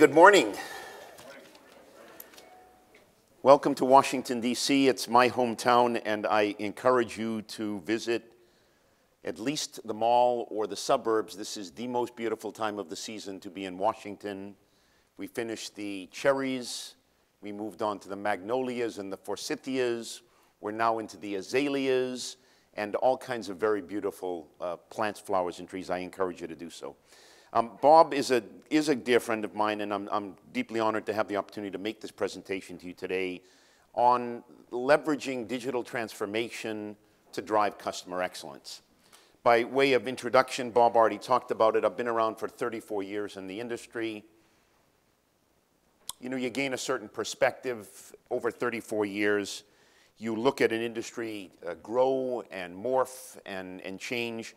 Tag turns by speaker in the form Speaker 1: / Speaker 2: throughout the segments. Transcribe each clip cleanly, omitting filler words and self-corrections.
Speaker 1: Good morning. Welcome to Washington, D.C. It's my hometown, and I encourage you to visit at least the mall or the suburbs. This is the most beautiful time of the season to be in Washington. We finished the cherries. We moved on to the magnolias and the forsythias. We're now into the azaleas and all kinds of very beautiful plants, flowers, and trees. I encourage you to do so. Bob is a dear friend of mine, and I'm deeply honored to have the opportunity to make this presentation to you today on leveraging digital transformation to drive customer excellence. By way of introduction, Bob already talked about it. I've been around for 34 years in the industry. You know, you gain a certain perspective over 34 years. You look at an industry grow and morph and change.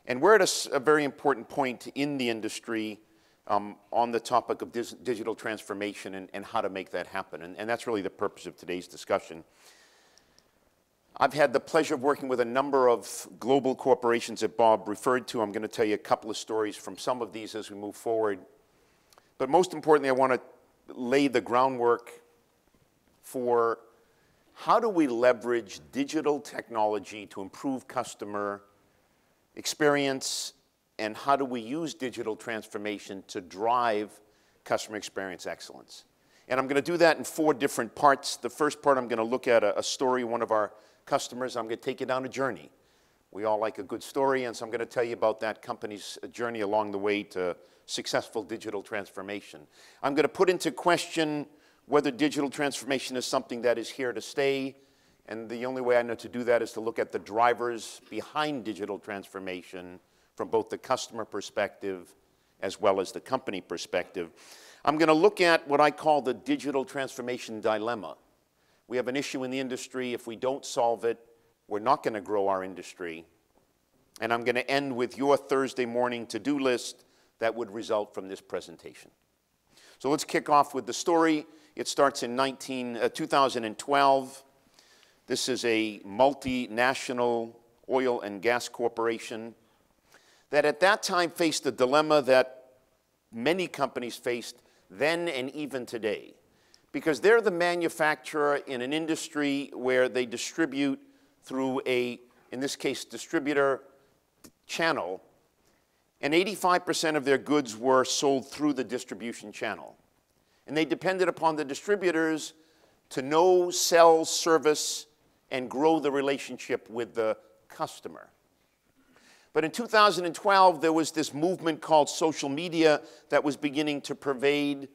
Speaker 1: And we're at a very important point in the industry on the topic of digital transformation and how to make that happen. And that's really the purpose of today's discussion. I've had the pleasure of working with a number of global corporations that Bob referred to. I'm going to tell you a couple of stories from some of these as we move forward. But most importantly, I want to lay the groundwork for how do we leverage digital technology to improve customer experience, and how do we use digital transformation to drive customer experience excellence. And I'm going to do that in 4 different parts. The first part, I'm going to look at a story, one of our customers. I'm going to take you down a journey. We all like a good story, and so I'm going to tell you about that company's journey along the way to successful digital transformation. I'm going to put into question whether digital transformation is something that is here to stay. And the only way I know to do that is to look at the drivers behind digital transformation from both the customer perspective as well as the company perspective. I'm going to look at what I call the digital transformation dilemma. We have an issue in the industry. If we don't solve it, we're not going to grow our industry. And I'm going to end with your Thursday morning to-do list that would result from this presentation. So let's kick off with the story. It starts in 2012. This is a multinational oil and gas corporation that at that time faced a dilemma that many companies faced then and even today, because they're the manufacturer in an industry where they distribute through in this case, distributor channel, and 85% of their goods were sold through the distribution channel. And they depended upon the distributors to know, sell, service, and grow the relationship with the customer. But in 2012, there was this movement called social media that was beginning to pervade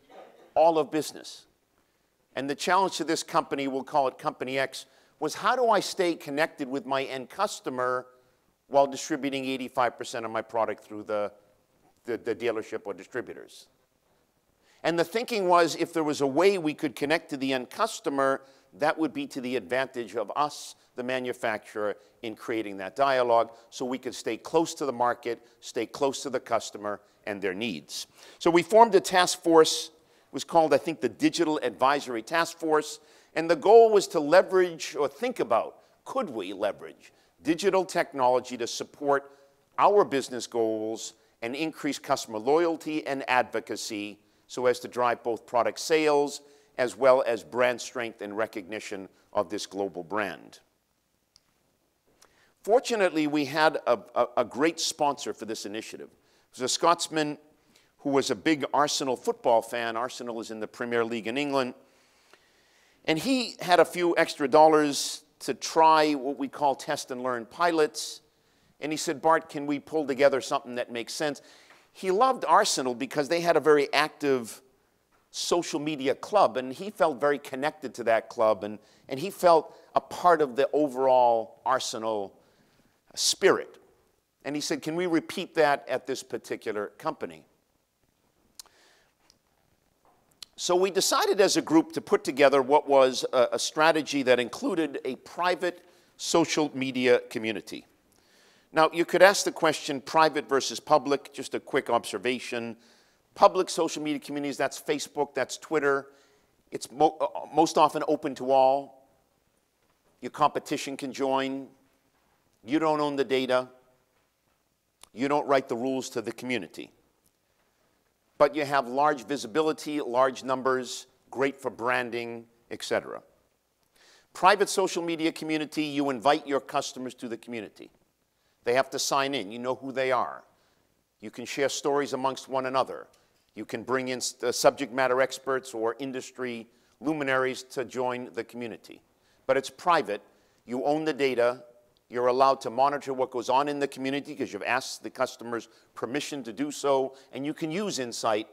Speaker 1: all of business. And the challenge to this company, we'll call it Company X, was how do I stay connected with my end customer while distributing 85% of my product through the dealership or distributors? And the thinking was if there was a way we could connect to the end customer, that would be to the advantage of us, the manufacturer, in creating that dialogue so we could stay close to the market, stay close to the customer and their needs. So we formed a task force. It was called, I think, the Digital Advisory Task Force. And the goal was to leverage or think about, could we leverage digital technology to support our business goals and increase customer loyalty and advocacy so as to drive both product sales as well as brand strength and recognition of this global brand. Fortunately, we had a great sponsor for this initiative. It was a Scotsman who was a big Arsenal football fan. Arsenal is in the Premier League in England. And he had a few extra dollars to try what we call test and learn pilots. And he said, Bart, can we pull together something that makes sense? He loved Arsenal because they had a very active social media club, and he felt very connected to that club, and he felt a part of the overall Arsenal spirit. And he said, can we repeat that at this particular company? So we decided as a group to put together what was a strategy that included a private social media community. Now, you could ask the question, private versus public, just a quick observation. Public social media communities, that's Facebook, that's Twitter. It's most often open to all. Your competition can join. You don't own the data. You don't write the rules to the community. but you have large visibility, large numbers, great for branding, etc. Private social media community, you invite your customers to the community. They have to sign in. You know who they are. You can share stories amongst one another. You can bring in subject matter experts or industry luminaries to join the community. But it's private. You own the data. You're allowed to monitor what goes on in the community because you've asked the customers permission to do so, and you can use insight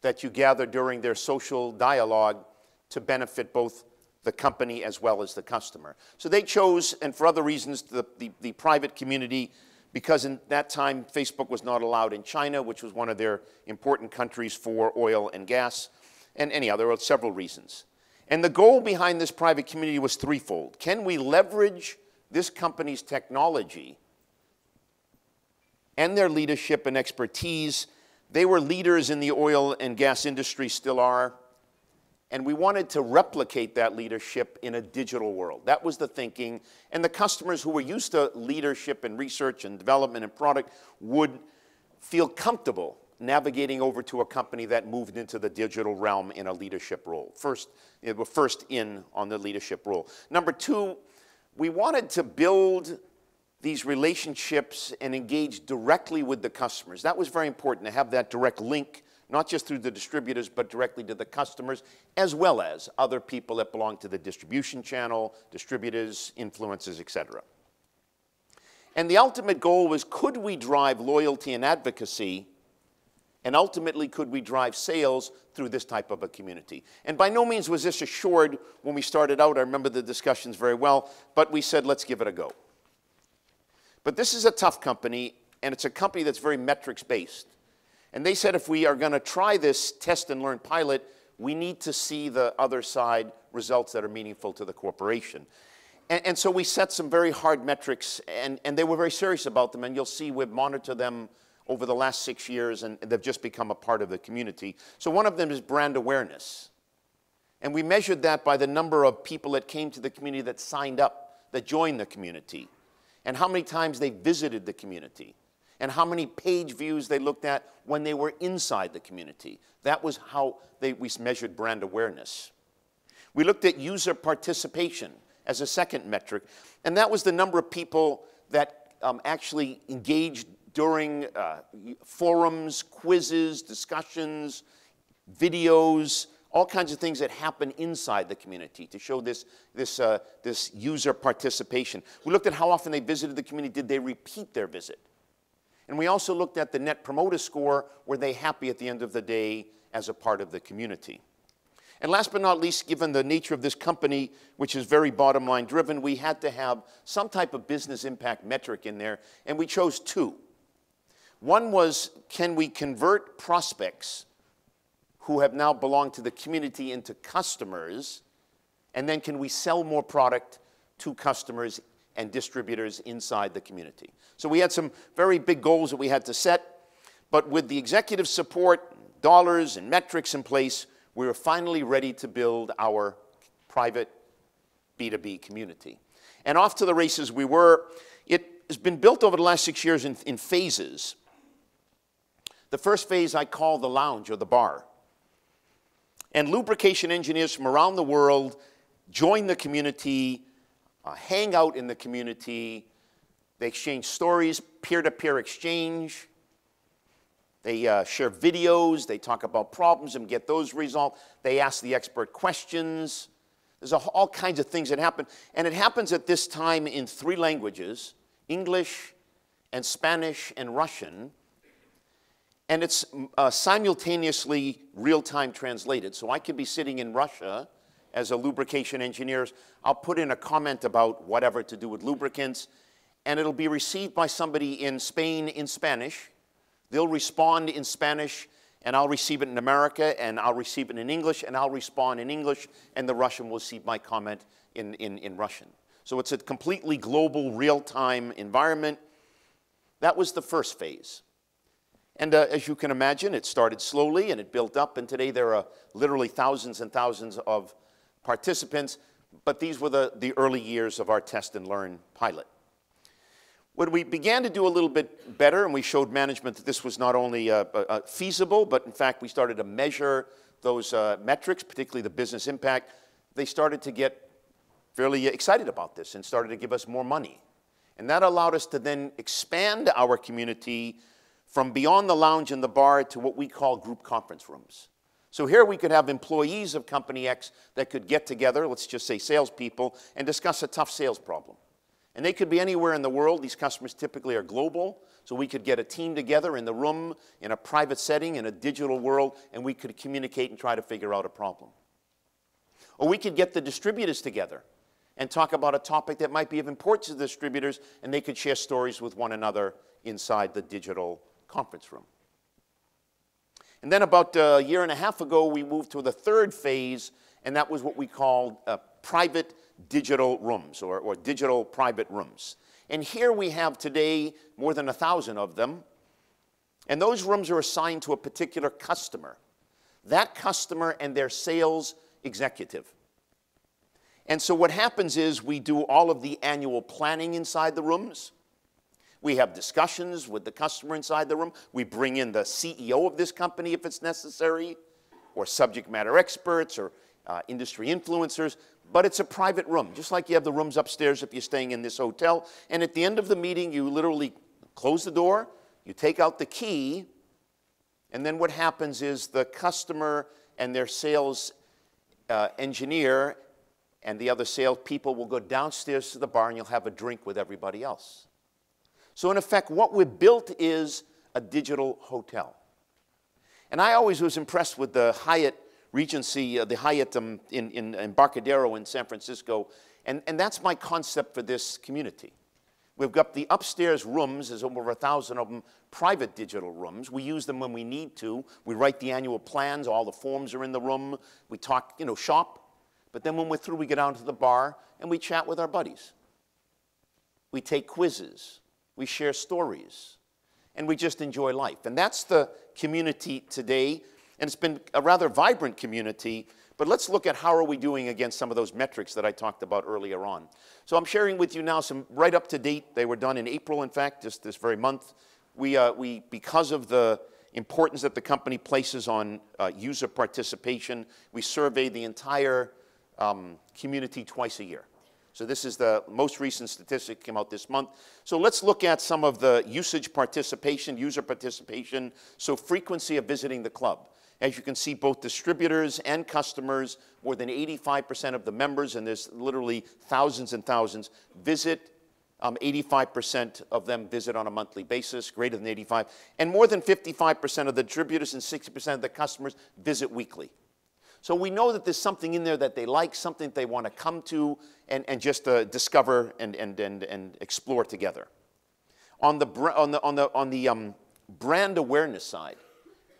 Speaker 1: that you gather during their social dialogue to benefit both the company as well as the customer. So they chose, and for other reasons, the private community, because in that time Facebook was not allowed in China, which was one of their important countries for oil and gas, and anyhow, there were several reasons. And the goal behind this private community was threefold. Can we leverage this company's technology and their leadership and expertise? They were leaders in the oil and gas industry, still are, and we wanted to replicate that leadership in a digital world. That was the thinking, and the customers who were used to leadership and research and development and product would feel comfortable navigating over to a company that moved into the digital realm in a leadership role. First, they were first in on the leadership role. Number two, we wanted to build these relationships and engage directly with the customers. That was very important, to have that direct link, not just through the distributors, but directly to the customers, as well as other people that belong to the distribution channel, distributors, influencers, etc. And the ultimate goal was, could we drive loyalty and advocacy, and ultimately, could we drive sales through this type of a community? And by no means was this assured when we started out. I remember the discussions very well, but we said, let's give it a go. But this is a tough company, and it's a company that's very metrics-based. And they said, if we are going to try this test and learn pilot, we need to see the other side results that are meaningful to the corporation. And so we set some very hard metrics, and they were very serious about them, and you'll see we've monitored them over the last 6 years, and they've just become a part of the community. So one of them is brand awareness. And we measured that by the number of people that came to the community that signed up, that joined the community, and how many times they visited the community, and how many page views they looked at when they were inside the community. That was how we measured brand awareness. We looked at user participation as a second metric, and that was the number of people that actually engaged during forums, quizzes, discussions, videos, all kinds of things that happen inside the community to show this user participation. We looked at how often they visited the community. Did they repeat their visit? And we also looked at the Net Promoter Score. Were they happy at the end of the day as a part of the community? And last but not least, given the nature of this company, which is very bottom line driven, we had to have some type of business impact metric in there, and we chose two. One was, can we convert prospects who have now belonged to the community into customers, and then can we sell more product to customers and distributors inside the community? So we had some very big goals that we had to set, but with the executive support, dollars and metrics in place, we were finally ready to build our private B2B community. And off to the races we were. It has been built over the last 6 years in phases. The first phase I call the lounge or the bar. And lubrication engineers from around the world join the community, hang out in the community. They exchange stories, peer-to-peer exchange. They share videos. They talk about problems and get those resolved. They ask the expert questions. There's all kinds of things that happen. And it happens at this time in 3 languages, English and Spanish and Russian. And it's simultaneously real-time translated. So I could be sitting in Russia as a lubrication engineer. I'll put in a comment about whatever to do with lubricants, and it'll be received by somebody in Spain in Spanish. They'll respond in Spanish, and I'll receive it in America, and I'll receive it in English, and I'll respond in English, and the Russian will receive my comment in Russian. So it's a completely global, real-time environment. That was the first phase. And as you can imagine, it started slowly and it built up, and today there are literally thousands and thousands of participants, but these were the early years of our test and learn pilot. When we began to do a little bit better, and we showed management that this was not only feasible, but in fact we started to measure those metrics, particularly the business impact, they started to get fairly excited about this and started to give us more money. And that allowed us to then expand our community from beyond the lounge and the bar to what we call group conference rooms. So here we could have employees of Company X that could get together, let's just say salespeople, and discuss a tough sales problem. And they could be anywhere in the world. These customers typically are global. So we could get a team together in the room, in a private setting, in a digital world, and we could communicate and try to figure out a problem. Or we could get the distributors together and talk about a topic that might be of importance to the distributors, and they could share stories with one another inside the digital conference room. And then about a year and a half ago, we moved to the third phase, and that was what we called private digital rooms, or digital private rooms. And here we have today more than 1,000 of them, and those rooms are assigned to a particular customer. That customer and their sales executive. And so what happens is we do all of the annual planning inside the rooms. We have discussions with the customer inside the room. We bring in the CEO of this company if it's necessary, or subject matter experts, or industry influencers, but it's a private room, just like you have the rooms upstairs if you're staying in this hotel. And at the end of the meeting, you literally close the door, you take out the key, and then what happens is the customer and their sales engineer and the other salespeople will go downstairs to the bar and you'll have a drink with everybody else. So in effect, what we've built is a digital hotel. And I always was impressed with the Hyatt Regency, the Hyatt in Embarcadero in San Francisco, and that's my concept for this community. We've got the upstairs rooms, there's over 1,000 of them, private digital rooms. We use them when we need to. We write the annual plans, all the forms are in the room. We talk, shop. But then when we're through, we get down to the bar and we chat with our buddies. We take quizzes. We share stories. And we just enjoy life. And that's the community today. And it's been a rather vibrant community. But let's look at how are we doing against some of those metrics that I talked about earlier on. So I'm sharing with you now some right up to date. They were done in April, in fact, just this very month. We because of the importance that the company places on user participation, we survey the entire community twice a year. So this is the most recent statistic came out this month. So let's look at some of the usage participation, user participation, so frequency of visiting the club. As you can see, both distributors and customers, more than 85% of the members, and there's literally thousands and thousands, visit. 85% of them visit on a monthly basis, greater than 85. And more than 55% of the distributors and 60% of the customers visit weekly. So we know that there's something in there that they like, something they want to come to and just discover and explore together. On the brand awareness side,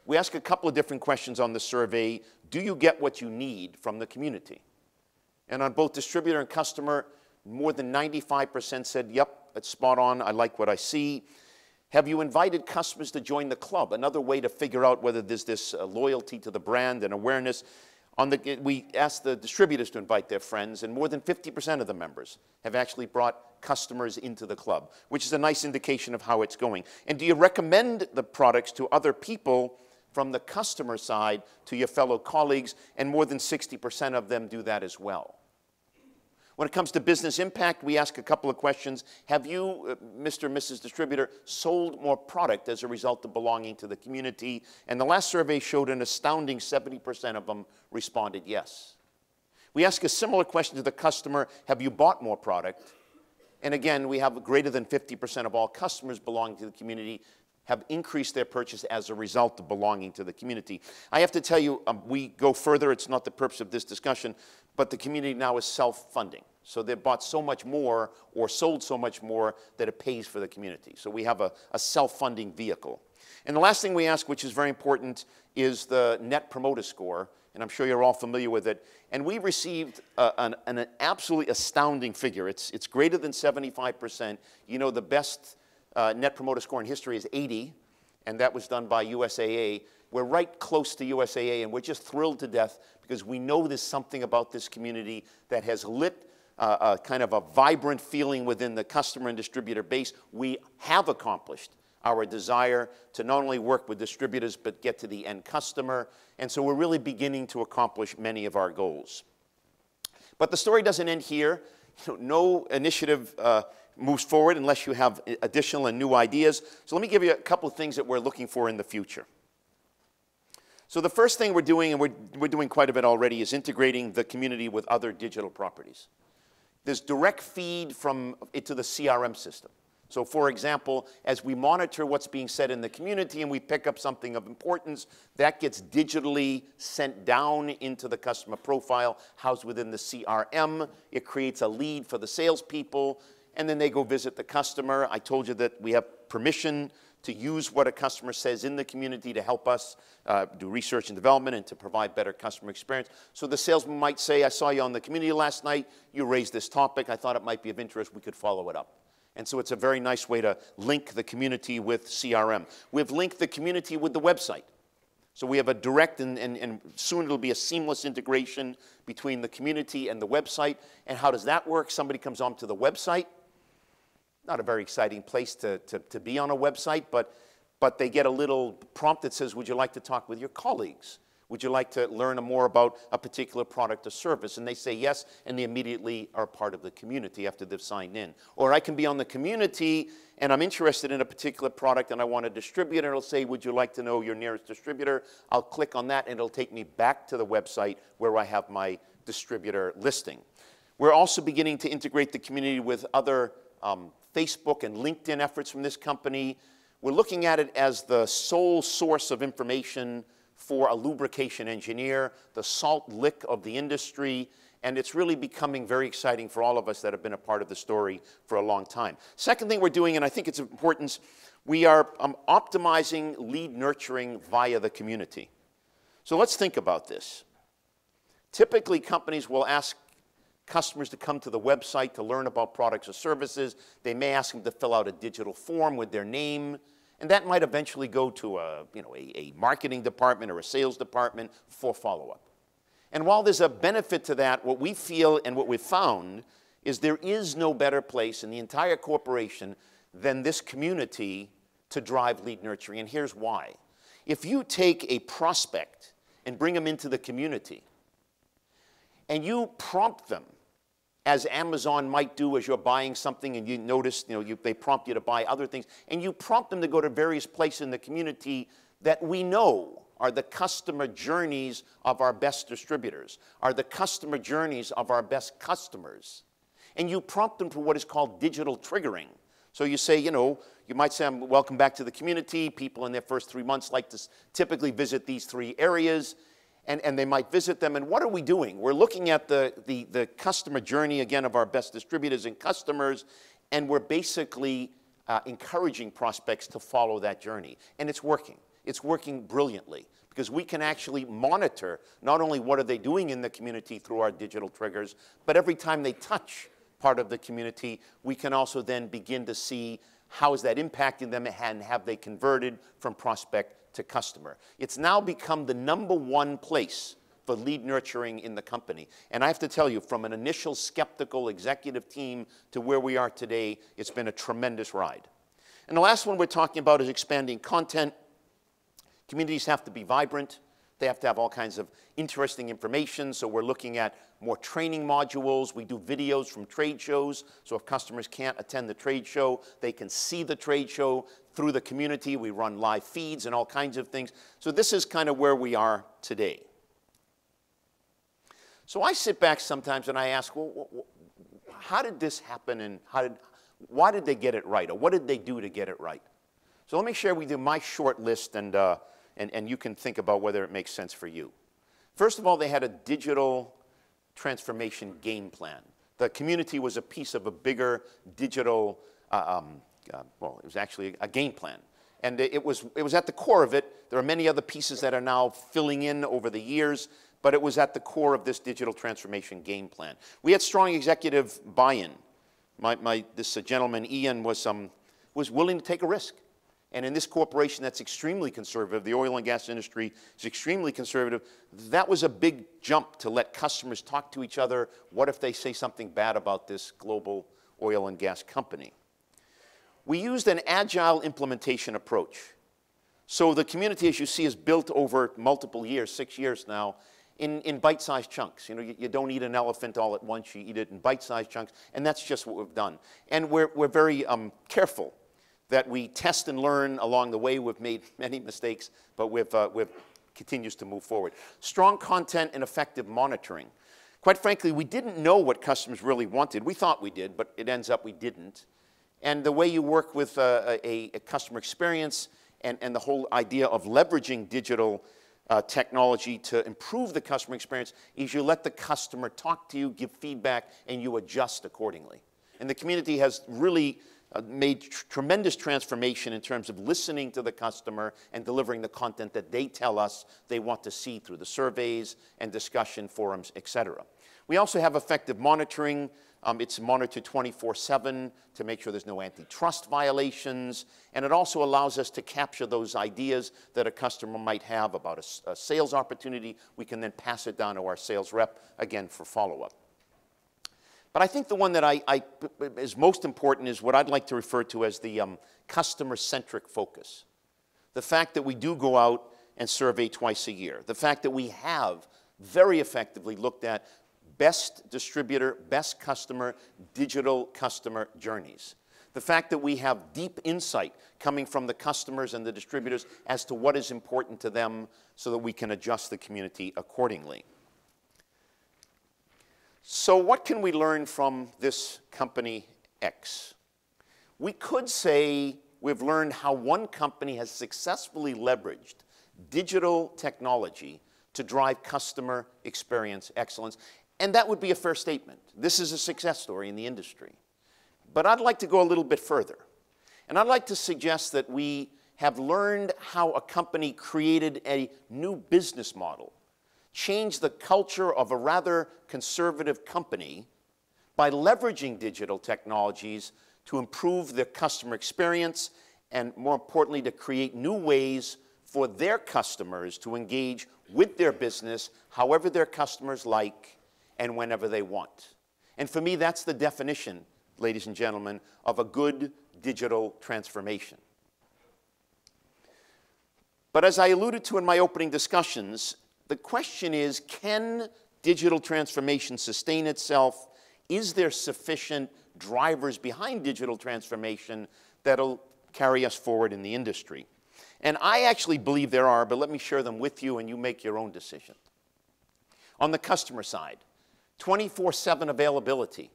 Speaker 1: we ask a couple of different questions on the survey. Do you get what you need from the community? And on both distributor and customer, more than 95% said, yep, it's spot on, I like what I see. Have you invited customers to join the club? Another way to figure out whether there's this loyalty to the brand and awareness. We asked the distributors to invite their friends, and more than 50% of the members have actually brought customers into the club, which is a nice indication of how it's going. And do you recommend the products to other people from the customer side to your fellow colleagues? And more than 60% of them do that as well. When it comes to business impact, we ask a couple of questions. Have you, Mr. and Mrs. Distributor, sold more product as a result of belonging to the community? And the last survey showed an astounding 70% of them responded yes. We ask a similar question to the customer, have you bought more product? And again, we have greater than 50% of all customers belonging to the community have increased their purchase as a result of belonging to the community. I have to tell you, we go further. It's not the purpose of this discussion, but the community now is self-funding. So they've bought so much more or sold so much more that it pays for the community. So we have a self-funding vehicle. And the last thing we ask, which is very important, is the Net Promoter Score. And I'm sure you're all familiar with it. And we received an absolutely astounding figure. It's greater than 75%. You know, the best Net Promoter Score in history is 80, and that was done by USAA. We're right close to USAA, and we're just thrilled to death because we know there's something about this community that has lit kind of a vibrant feeling within the customer and distributor base, we have accomplished our desire to not only work with distributors, but get to the end customer. And so we're really beginning to accomplish many of our goals. But the story doesn't end here. No initiative moves forward unless you have additional and new ideas. So let me give you a couple of things that we're looking for in the future. So the first thing we're doing, and we're doing quite a bit already, is integrating the community with other digital properties. There's direct feed from it to the CRM system. So for example, as we monitor what's being said in the community and we pick up something of importance, that gets digitally sent down into the customer profile, housed within the CRM. It creates a lead for the salespeople, and then they go visit the customer. I told you that we have permission to use what a customer says in the community to help us do research and development and to provide better customer experience. So the salesman might say, I saw you on the community last night, you raised this topic, I thought it might be of interest, we could follow it up. And so it's a very nice way to link the community with CRM. We've linked the community with the website. So we have a direct and soon it'll be a seamless integration between the community and the website. And how does that work? Somebody comes onto the website. Not a very exciting place to be on a website, but they get a little prompt that says, would you like to talk with your colleagues? Would you like to learn more about a particular product or service? And they say yes, and they immediately are part of the community after they've signed in. Or I can be on the community, and I'm interested in a particular product, and I want to distribute it. It'll say, would you like to know your nearest distributor? I'll click on that, and it'll take me back to the website where I have my distributor listing. We're also beginning to integrate the community with other Facebook and LinkedIn efforts from this company. We're looking at it as the sole source of information for a lubrication engineer, the salt lick of the industry, and it's really becoming very exciting for all of us that have been a part of the story for a long time. Second thing we're doing, and I think it's important, we are optimizing lead nurturing via the community. So let's think about this. Typically, companies will ask customers to come to the website to learn about products or services. They may ask them to fill out a digital form with their name, and that might eventually go to a marketing department or a sales department for follow-up. And while there's a benefit to that, what we feel and what we've found is there is no better place in the entire corporation than this community to drive lead nurturing, and here's why. If you take a prospect and bring them into the community, and you prompt them, as Amazon might do as you're buying something and you notice, they prompt you to buy other things, and you prompt them to go to various places in the community that we know are the customer journeys of our best distributors, are the customer journeys of our best customers. And you prompt them to what is called digital triggering. So you say, you might say, welcome back to the community. People in their first 3 months like to typically visit these 3 areas. And they might visit them. And what are we doing? We're looking at the customer journey, again, of our best distributors and customers, and we're basically encouraging prospects to follow that journey. And it's working. It's working brilliantly because we can actually monitor not only what are they doing in the community through our digital triggers, but every time they touch part of the community, we can also then begin to see how is that impacting them and have they converted from prospect to customer. It's now become the #1 place for lead nurturing in the company. And I have to tell you, from an initial skeptical executive team to where we are today, it's been a tremendous ride. And the last one we're talking about is expanding content. Communities have to be vibrant. They have to have all kinds of interesting information, so we're looking at more training modules. We do videos from trade shows, so if customers can't attend the trade show, they can see the trade show through the community. We run live feeds and all kinds of things. So this is kind of where we are today. So I sit back sometimes and I ask, well, how did this happen and why did they get it right, or what did they do to get it right? So let me share with you my short list, and you can think about whether it makes sense for you. First of all, they had a digital transformation game plan. The community was a piece of a bigger digital, well, it was actually a game plan. And it was at the core of it. There are many other pieces that are now filling in over the years, but it was at the core of this digital transformation game plan. We had strong executive buy-in. This gentleman, Ian, was willing to take a risk. And in this corporation that's extremely conservative, the oil and gas industry is extremely conservative, that was a big jump to let customers talk to each other. What if they say something bad about this global oil and gas company? We used an agile implementation approach. So the community, as you see, is built over multiple years, 6 years now, in bite-sized chunks. You know, you don't eat an elephant all at once, you eat it in bite-sized chunks, and that's just what we've done. And we're very careful that we test and learn along the way. We've made many mistakes, but we've continues to move forward. Strong content and effective monitoring. Quite frankly, we didn't know what customers really wanted. We thought we did, but it ends up we didn't. And the way you work with a customer experience and the whole idea of leveraging digital technology to improve the customer experience is you let the customer talk to you, give feedback, and you adjust accordingly. And the community has really made tremendous transformation in terms of listening to the customer and delivering the content that they tell us they want to see through the surveys and discussion forums, et cetera. We also have effective monitoring. It's monitored 24/7 to make sure there's no antitrust violations, and it also allows us to capture those ideas that a customer might have about a sales opportunity. We can then pass it down to our sales rep, again, for follow-up. But I think the one that is most important is what I'd like to refer to as the customer-centric focus. The fact that we do go out and survey twice a year. The fact that we have very effectively looked at best distributor, best customer, digital customer journeys. The fact that we have deep insight coming from the customers and the distributors as to what is important to them so that we can adjust the community accordingly. So what can we learn from this company X? We could say we've learned how one company has successfully leveraged digital technology to drive customer experience excellence. And that would be a fair statement. This is a success story in the industry. But I'd like to go a little bit further. And I'd like to suggest that we have learned how a company created a new business model, changed the culture of a rather conservative company by leveraging digital technologies to improve the customer experience and, more importantly, to create new ways for their customers to engage with their business however their customers like and whenever they want. And for me, that's the definition, ladies and gentlemen, of a good digital transformation. But as I alluded to in my opening discussions, the question is, can digital transformation sustain itself? Is there sufficient drivers behind digital transformation that'll carry us forward in the industry? And I actually believe there are, but let me share them with you and you make your own decision. On the customer side, 24/7 availability.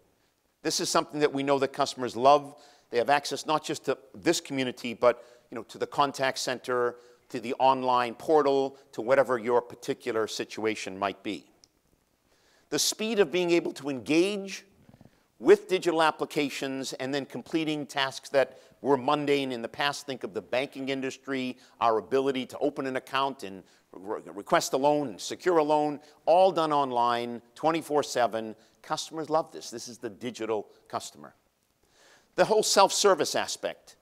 Speaker 1: This is something that we know that customers love. They have access not just to this community, but to the contact center, to the online portal, to whatever your particular situation might be. The speed of being able to engage with digital applications and then completing tasks that were mundane in the past. Think of the banking industry, our ability to open an account and request a loan and secure a loan, all done online, 24/7. Customers love this. This is the digital customer. The whole self-service aspect,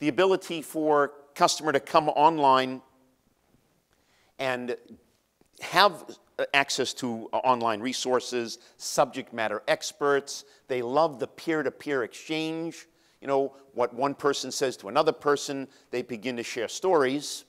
Speaker 1: the ability for customer to come online and have access to online resources, subject matter experts. They love the peer-to-peer exchange. What one person says to another person, they begin to share stories.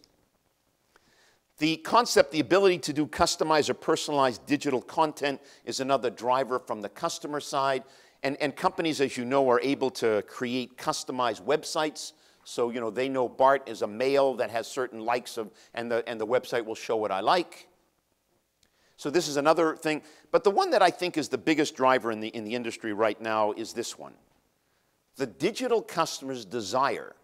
Speaker 1: The concept, the ability to do customized or personalized digital content is another driver from the customer side. And companies, as you know, are able to create customized websites. So, they know Bart is a male that has certain likes and the website will show what I like. So this is another thing. But the one that I think is the biggest driver in the industry right now is this one. The digital customer's desire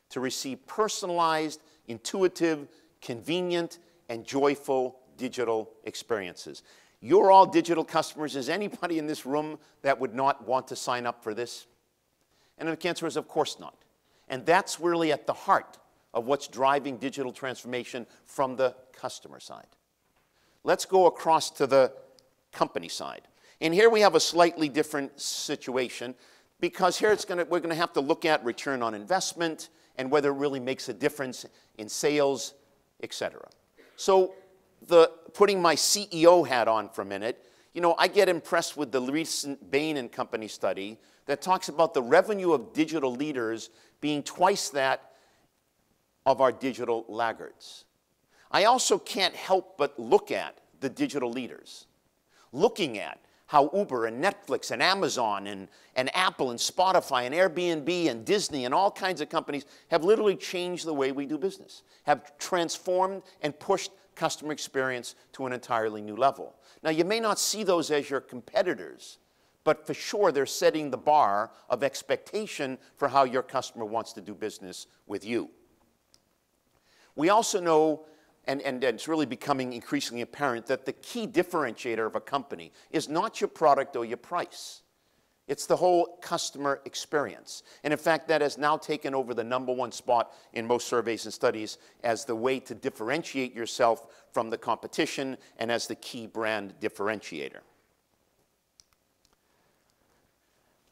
Speaker 1: to receive personalized, intuitive, convenient, and joyful digital experiences. You're all digital customers. Is anybody in this room that would not want to sign up for this? And the answer is, of course not. And that's really at the heart of what's driving digital transformation from the customer side. Let's go across to the company side. And here we have a slightly different situation because here we're going to have to look at return on investment and whether it really makes a difference in sales, etc. So putting my CEO hat on for a minute, you know, I get impressed with the recent Bain & Company study that talks about the revenue of digital leaders being twice that of our digital laggards. I also can't help but look at the digital leaders, looking at how Uber and Netflix and Amazon and Apple and Spotify and Airbnb and Disney and all kinds of companies have literally changed the way we do business, have transformed and pushed customer experience to an entirely new level. Now, you may not see those as your competitors, but for sure they're setting the bar of expectation for how your customer wants to do business with you. We also know, and it's really becoming increasingly apparent, that the key differentiator of a company is not your product or your price. It's the whole customer experience. And in fact, that has now taken over the #1 spot in most surveys and studies as the way to differentiate yourself from the competition and as the key brand differentiator.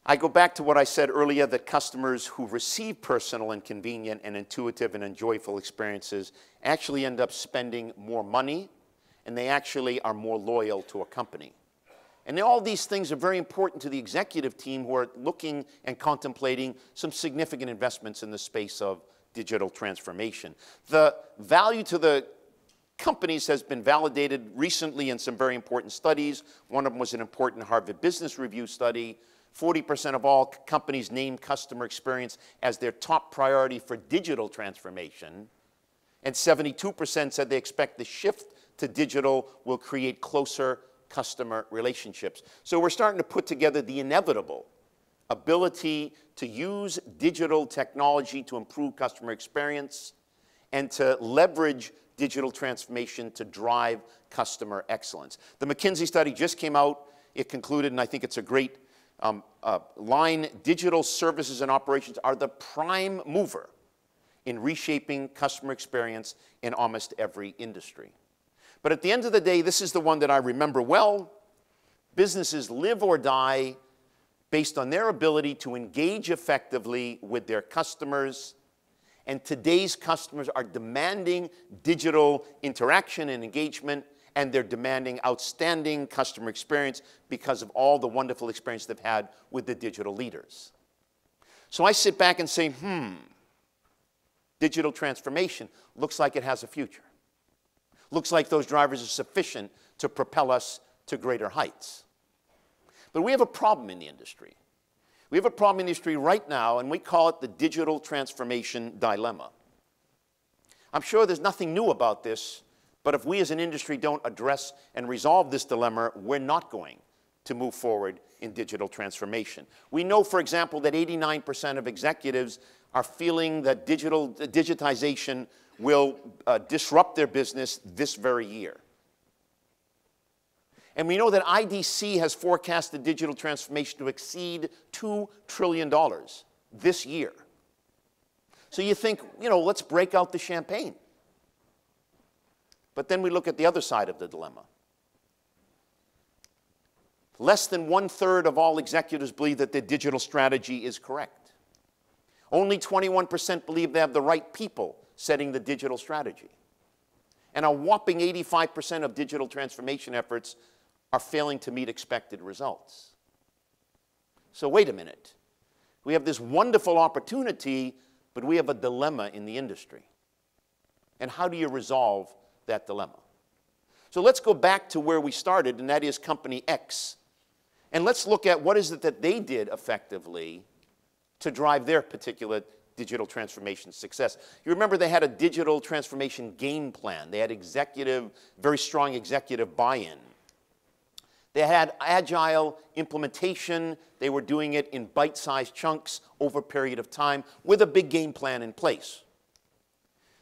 Speaker 1: I go back to what I said earlier, that customers who receive personal and convenient and intuitive and joyful experiences actually end up spending more money, and they actually are more loyal to a company. And all these things are very important to the executive team who are looking and contemplating some significant investments in the space of digital transformation. The value to the companies has been validated recently in some very important studies. One of them was an important Harvard Business Review study. 40% of all companies name customer experience as their top priority for digital transformation, and 72% said they expect the shift to digital will create closer customer relationships. So we're starting to put together the inevitable ability to use digital technology to improve customer experience and to leverage digital transformation to drive customer excellence. The McKinsey study just came out. It concluded, and I think it's a great line, digital services and operations are the prime mover in reshaping customer experience in almost every industry. But at the end of the day, this is the one that I remember well. Businesses live or die based on their ability to engage effectively with their customers. And today's customers are demanding digital interaction and engagement, and they're demanding outstanding customer experience because of all the wonderful experience they've had with the digital leaders. So I sit back and say, digital transformation looks like it has a future. Looks like those drivers are sufficient to propel us to greater heights. But we have a problem in the industry. We have a problem in the industry right now, and we call it the digital transformation dilemma. I'm sure there's nothing new about this, but if we as an industry don't address and resolve this dilemma, we're not going to move forward in digital transformation. We know, for example, that 89% of executives are feeling that digitization will disrupt their business this very year. And we know that IDC has forecasted digital transformation to exceed $2 trillion this year. So you think, you know, let's break out the champagne. But then we look at the other side of the dilemma. Less than 1/3 of all executives believe that their digital strategy is correct. Only 21% believe they have the right people setting the digital strategy. And a whopping 85% of digital transformation efforts are failing to meet expected results. So wait a minute. We have this wonderful opportunity, but we have a dilemma in the industry. And how do you resolve that dilemma? So let's go back to where we started, and that is Company X. And let's look at what is it that they did effectively to drive their particular digital transformation success. You remember they had a digital transformation game plan. They had very strong executive buy-in. They had agile implementation. They were doing it in bite-sized chunks over a period of time with a big game plan in place.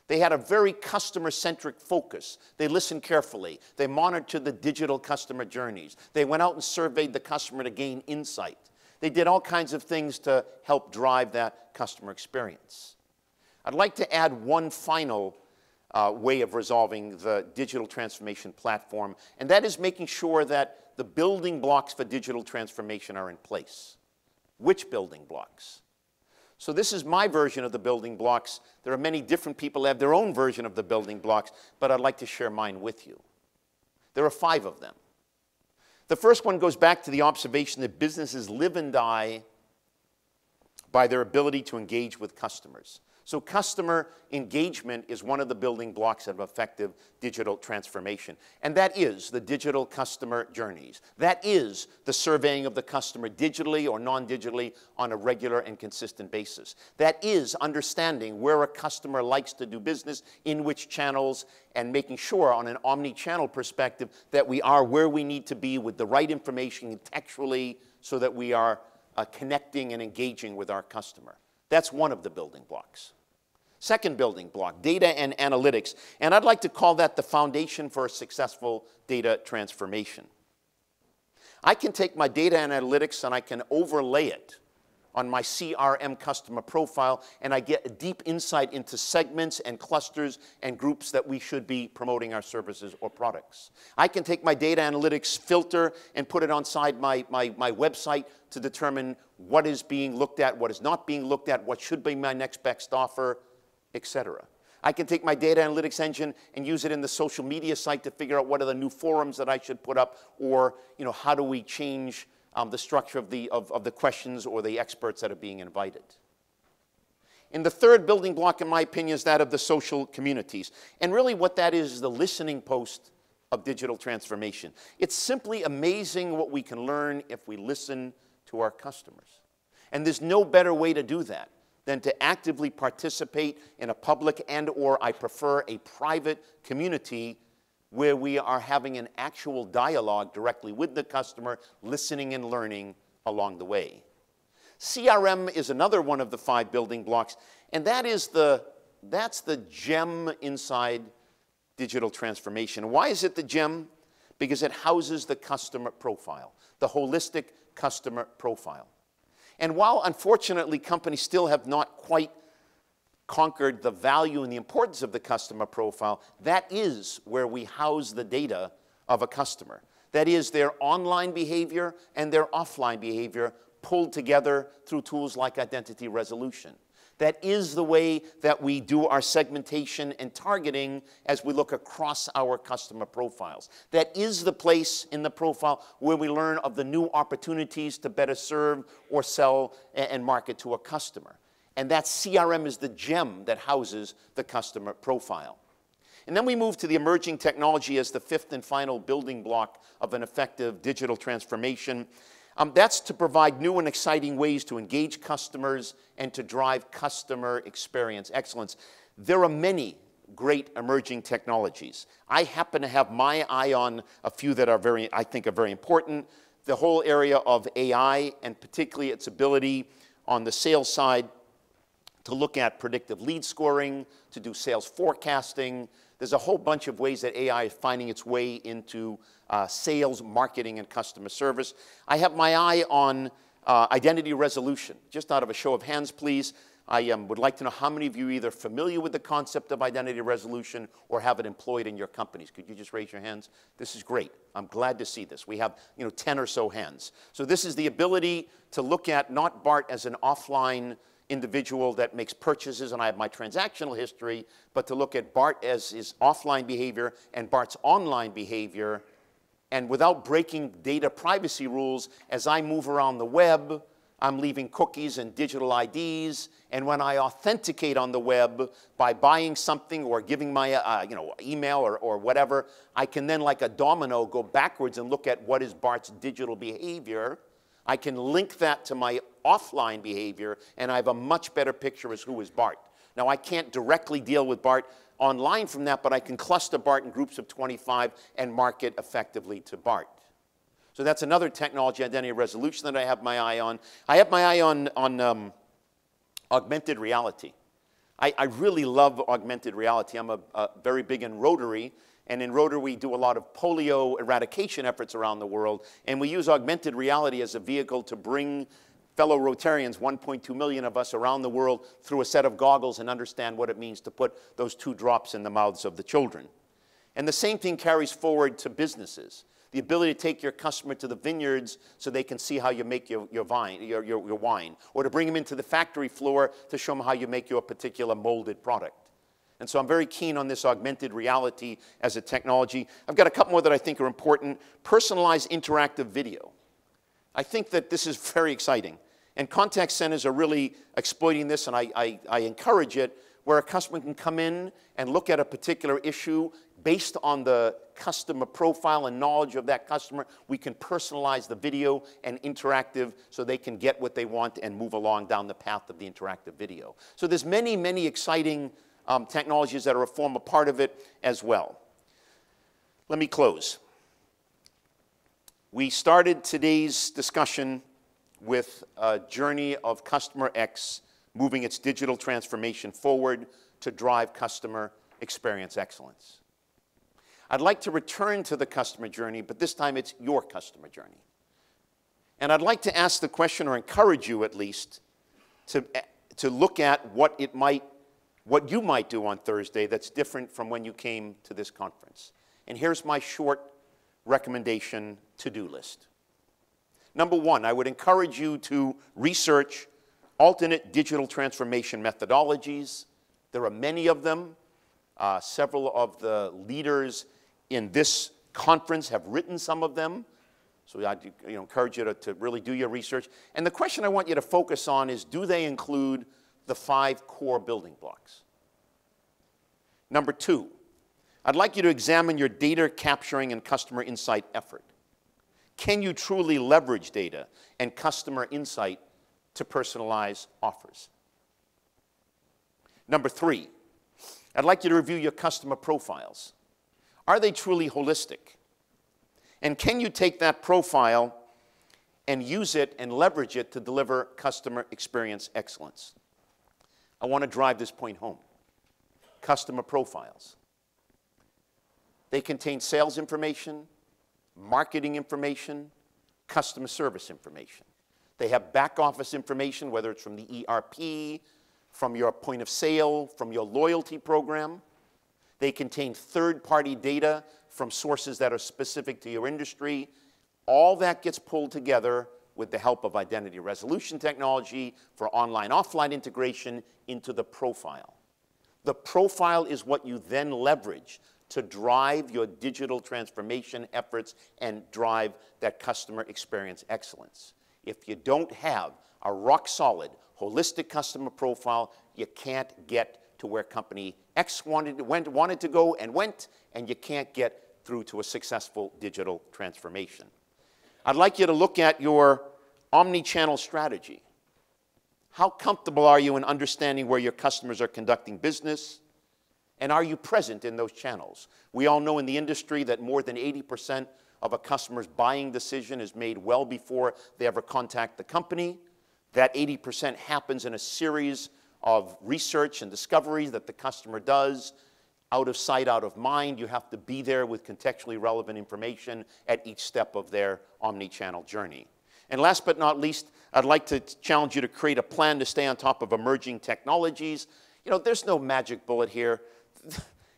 Speaker 1: They had a very customer-centric focus. They listened carefully. They monitored the digital customer journeys. They went out and surveyed the customer to gain insight. They did all kinds of things to help drive that customer experience. I'd like to add one final way of resolving the digital transformation platform, and that is making sure that the building blocks for digital transformation are in place. Which building blocks? So this is my version of the building blocks. There are many different people who have their own version of the building blocks, but I'd like to share mine with you. There are 5 of them. The first one goes back to the observation that businesses live and die by their ability to engage with customers. So customer engagement is one of the building blocks of effective digital transformation. And that is the digital customer journeys. That is the surveying of the customer digitally or non-digitally on a regular and consistent basis. That is understanding where a customer likes to do business, in which channels, and making sure on an omni-channel perspective that we are where we need to be with the right information contextually so that we are connecting and engaging with our customer. That's one of the building blocks. Second building block, data and analytics. And I'd like to call that the foundation for a successful data transformation. I can take my data and analytics and I can overlay it on my CRM customer profile, and I get a deep insight into segments and clusters and groups that we should be promoting our services or products. I can take my data analytics filter and put it onside my website to determine what is being looked at, what is not being looked at, what should be my next best offer, etc. I can take my data analytics engine and use it in the social media site to figure out what are the new forums that I should put up, or how do we change the structure of the questions or the experts that are being invited. And the third building block, in my opinion, is that of the social communities. And really what that is the listening post of digital transformation. It's simply amazing what we can learn if we listen to our customers. And there's no better way to do that than to actively participate in a public and/or, I prefer, a private community where we are having an actual dialogue directly with the customer, listening and learning along the way. CRM is another one of the 5 building blocks, and that's the gem inside digital transformation. Why is it the gem? Because it houses the customer profile, the holistic customer profile. And while, unfortunately, companies still have not quite conquered the value and the importance of the customer profile, that is where we house the data of a customer. That is their online behavior and their offline behavior pulled together through tools like identity resolution. That is the way that we do our segmentation and targeting as we look across our customer profiles. That is the place in the profile where we learn of the new opportunities to better serve or sell and market to a customer. And that CRM is the gem that houses the customer profile. And then we move to the emerging technology as the 5th and final building block of an effective digital transformation. That's to provide new and exciting ways to engage customers and to drive customer experience excellence. There are many great emerging technologies. I happen to have my eye on a few that are I think are very important. The whole area of AI, and particularly its ability on the sales side to look at predictive lead scoring, to do sales forecasting. There's a whole bunch of ways that AI is finding its way into sales, marketing, and customer service. I have my eye on identity resolution. Just out of a show of hands, please, I would like to know how many of you are either familiar with the concept of identity resolution or have it employed in your companies. Could you just raise your hands? This is great. I'm glad to see this. We have 10 or so hands. So this is the ability to look at not BART as an offline individual that makes purchases and I have my transactional history, but to look at BART as his offline behavior and BART's online behavior, and without breaking data privacy rules, as I move around the web, I'm leaving cookies and digital IDs, and when I authenticate on the web by buying something or giving my email or whatever, I can then, like a domino, go backwards and look at what is BART's digital behavior. I can link that to my offline behavior, and I have a much better picture as who is BART. Now, I can't directly deal with BART online from that, but I can cluster BART in groups of 25 and market effectively to BART. So that's another technology, identity resolution, that I have my eye on. I have my eye on augmented reality. I really love augmented reality. I'm very big in Rotary. And in Rotary, we do a lot of polio eradication efforts around the world. And we use augmented reality as a vehicle to bring fellow Rotarians, 1.2 million of us around the world, through a set of goggles and understand what it means to put those 2 drops in the mouths of the children. And the same thing carries forward to businesses. The ability to take your customer to the vineyards so they can see how you make your wine, or to bring them into the factory floor to show them how you make your particular molded product. And so I'm very keen on this augmented reality as a technology. I've got a couple more that I think are important. Personalized interactive video. I think that this is very exciting. And contact centers are really exploiting this, and I encourage it, where a customer can come in and look at a particular issue based on the customer profile and knowledge of that customer. We can personalize the video and interactive so they can get what they want and move along down the path of the interactive video. So there's many, many exciting technologies that are a form a part of it as well. Let me close. We started today's discussion with a journey of Customer X moving its digital transformation forward to drive customer experience excellence. I'd like to return to the customer journey, but this time it's your customer journey. And I'd like to ask the question, or encourage you at least, to look at what you might do on Thursday that's different from when you came to this conference. And here's my short recommendation to-do list. Number one, I would encourage you to research alternate digital transformation methodologies. There are many of them. Several of the leaders in this conference have written some of them. So I'd encourage you to really do your research. And the question I want you to focus on is, do they include the 5 core building blocks? Number two, I'd like you to examine your data capturing and customer insight effort. Can you truly leverage data and customer insight to personalize offers? Number three, I'd like you to review your customer profiles. Are they truly holistic? And can you take that profile and use it and leverage it to deliver customer experience excellence? I want to drive this point home. Customer profiles. They contain sales information, marketing information, customer service information. They have back office information, whether it's from the ERP, from your point of sale, from your loyalty program. They contain third-party data from sources that are specific to your industry. All that gets pulled together with the help of identity resolution technology for online-offline integration into the profile. The profile is what you then leverage to drive your digital transformation efforts and drive that customer experience excellence. If you don't have a rock-solid, holistic customer profile, you can't get to where company X wanted to go and went, and you can't get through to a successful digital transformation. I'd like you to look at your omni-channel strategy. How comfortable are you in understanding where your customers are conducting business? And are you present in those channels? We all know in the industry that more than 80% of a customer's buying decision is made well before they ever contact the company. That 80% happens in a series of research and discoveries that the customer does. Out of sight, out of mind. You have to be there with contextually relevant information at each step of their omni-channel journey. And last but not least, I'd like to challenge you to create a plan to stay on top of emerging technologies. There's no magic bullet here.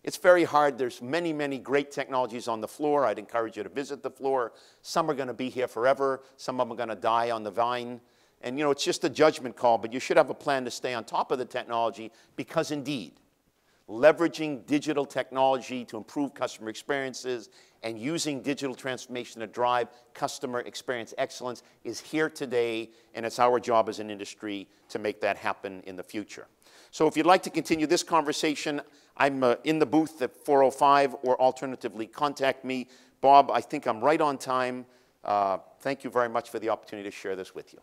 Speaker 1: It's very hard. There's many, many great technologies on the floor. I'd encourage you to visit the floor. Some are going to be here forever. Some of them are going to die on the vine. And it's just a judgment call, but you should have a plan to stay on top of the technology, because indeed, leveraging digital technology to improve customer experiences and using digital transformation to drive customer experience excellence is here today, and it's our job as an industry to make that happen in the future. So if you'd like to continue this conversation, I'm in the booth at 4:05, or alternatively, contact me. Bob, I think I'm right on time. Thank you very much for the opportunity to share this with you.